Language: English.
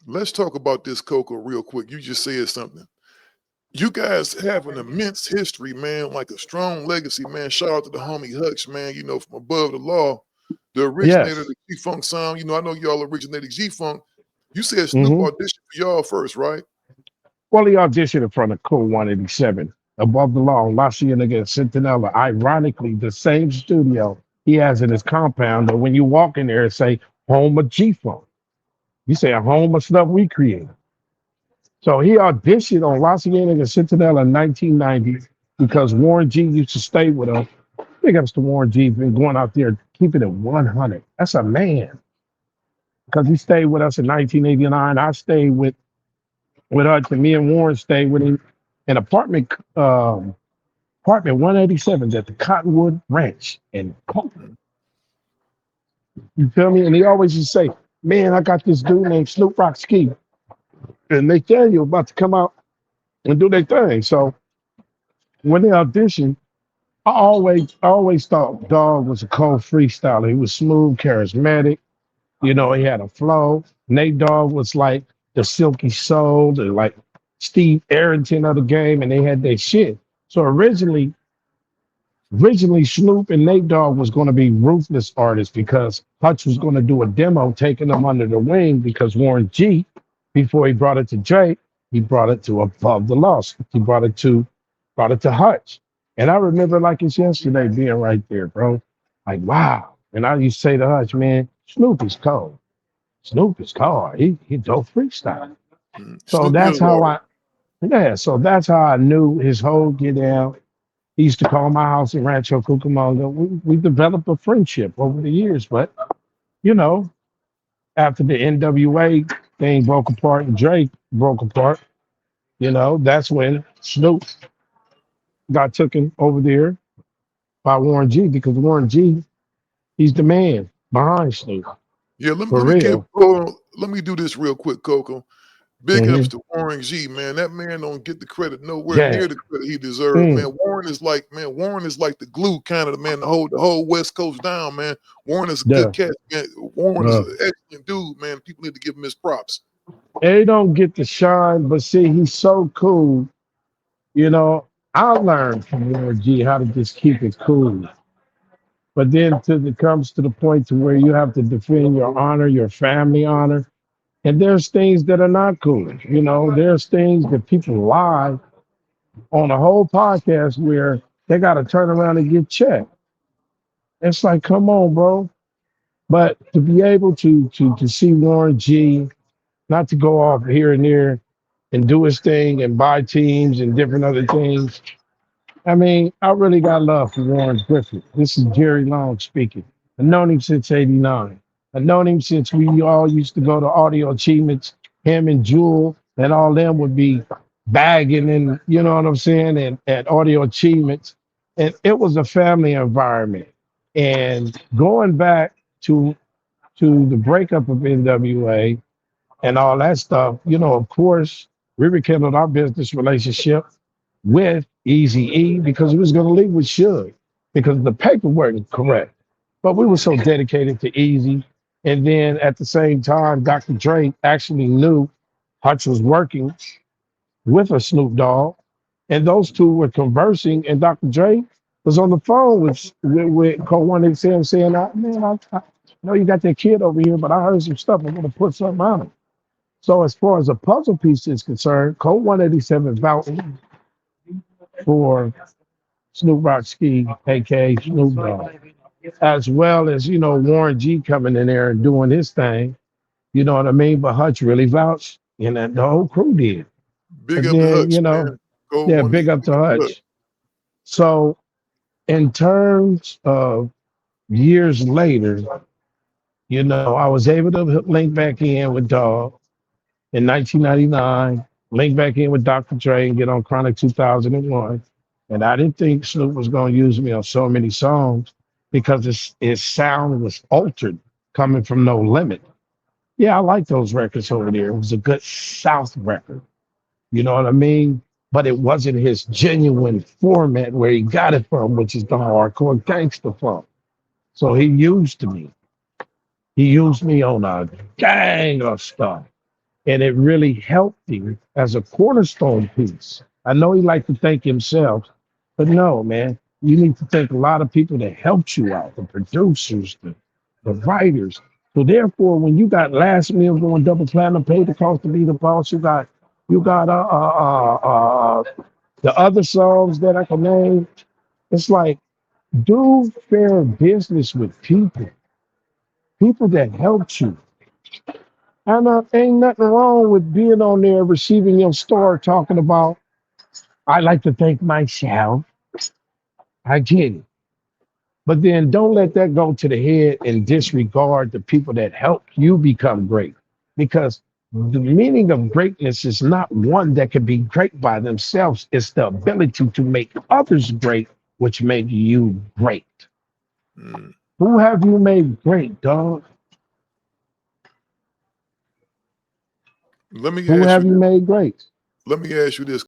Let's talk about this Coco real quick. You just said something. You guys have an immense history, man, like a strong legacy, man. Shout out to the homie Hutch, man, you know, from above the law, the originator of Yes. the G-Funk sound. You know, I know y'all originated G-Funk. You said Snoop Hmm. auditioned for y'all first, right? Well, he auditioned in front of Cool 187 above the law, La Cienega, Centinela. Ironically, the same studio he has in his compound. But when you walk in there, it say home of G-Funk. You say a home of stuff we created. So he auditioned on La Cienega, Centinela in 1990 because Warren G used to stay with him. Big ups to Warren G, been going out there keeping it 100. That's a man because he stayed with us in 1989. I stayed with us, and me and Warren stayed with him in apartment 187 at the Cottonwood Ranch in Kokane. You feel me? And he always used to say, "Man, I got this dude named Snoop Rock Ski, and they tell you about to come out and do their thing." So when they auditioned, I always thought Dog was a cold freestyler. He was smooth, charismatic. You know, he had a flow. Nate Dogg was like the silky soul, the like Steve Arrington of the game, and they had their shit. So originally Snoop and Nate Dogg was going to be ruthless artists because Hutch was going to do a demo taking them under the wing because Warren G, before he brought it to Drake, he brought it to Above the Lost. He brought it to Hutch. And I remember like it's yesterday being right there, bro. Like, wow. And I used to say to Hutch, man, Snoop is cold. Snoop is hard. He dope freestyle. So Snoop that's is how hard. I knew his whole get down. He used to call my house in Rancho Cucamonga. We developed a friendship over the years, but you know, after the NWA thing broke apart and Drake broke apart, that's when Snoop got taken over there by Warren G because Warren G, he's the man behind Snoop Yeah, for let me give real. let me do this real quick, Coco. Big ups Hmm. to Warren G, man. That man don't get the credit nowhere Yeah. near the credit he deserves, Mm. man. Warren is like the glue kind of the man to hold the whole West Coast down, man. Warren is a good Yeah. cat, man. Warren is Uh, an excellent dude, man. People need to give him his props. they don't get the shine, but see, he's so cool. You know, I learned from Warren G how to just keep it cool. But then it comes to the point to where you have to defend your honor, your family honor. And there's things that are not cool. There's things that people lie on a whole podcast where they got to turn around and get checked. It's like, come on, bro. But to be able to see Warren G, not to go off here and there and do his thing and buy teams and different other things. I mean, I really got love for Warren Griffith. This is Jerry Long speaking. I've known him since '89. I've known him since we all used to go to Audio Achievements. Him and Jewel and all them would be bagging and you know what I'm saying, and at Audio Achievements. And it was a family environment. And going back to the breakup of NWA and all that stuff, of course, we rekindled our business relationship with Easy E because he was going to leave with Suge because the paperwork is correct. But we were so dedicated to Easy. And then at the same time, Dr. Dre actually knew Hutch was working with a Snoop Dogg, and those two were conversing, and Dr. Dre was on the phone with Cole One and saying, Man, I know you got that kid over here, but I heard some stuff. I'm going to put something on it. So as far as a puzzle piece is concerned, Code 187 vouched for Snoop Rockski, aka Snoop Dogg, as well as Warren G coming in there and doing his thing. You know what I mean? But Hutch really vouched, and the whole crew did. Big And up to then Hutch, man. Go yeah, one big up big to up to Hutch. Hutch. So in terms of years later, I was able to link back in with Dog in 1999, link back in with Dr. Dre and get on Chronic 2001. And I didn't think Snoop was going to use me on so many songs because his sound was altered coming from No Limit. Yeah, I like those records over there. It was a good South record. You know what I mean? But it wasn't his genuine format where he got it from, which is the hardcore gangster funk. So he used me. He used me on a gang of stuff. And it really helped him as a cornerstone piece. I know he liked to thank himself, but no, man, you need to thank a lot of people that helped you out, the producers, the writers. So therefore, when you got Last Meal going double platinum, paid the cost to be the boss, you got the other songs that I can name. It's like do fair business with people that helped you. And ain't nothing wrong with being on there receiving your star talking about, I like to thank myself. I get it. But then don't let that go to the head and disregard the people that helped you become great. Because the meaning of greatness is not one that can be great by themselves. It's the ability to make others great, which make you great. Mm. Who have you made great, dog? Let me Who ask you have you this. made great? Let me ask you this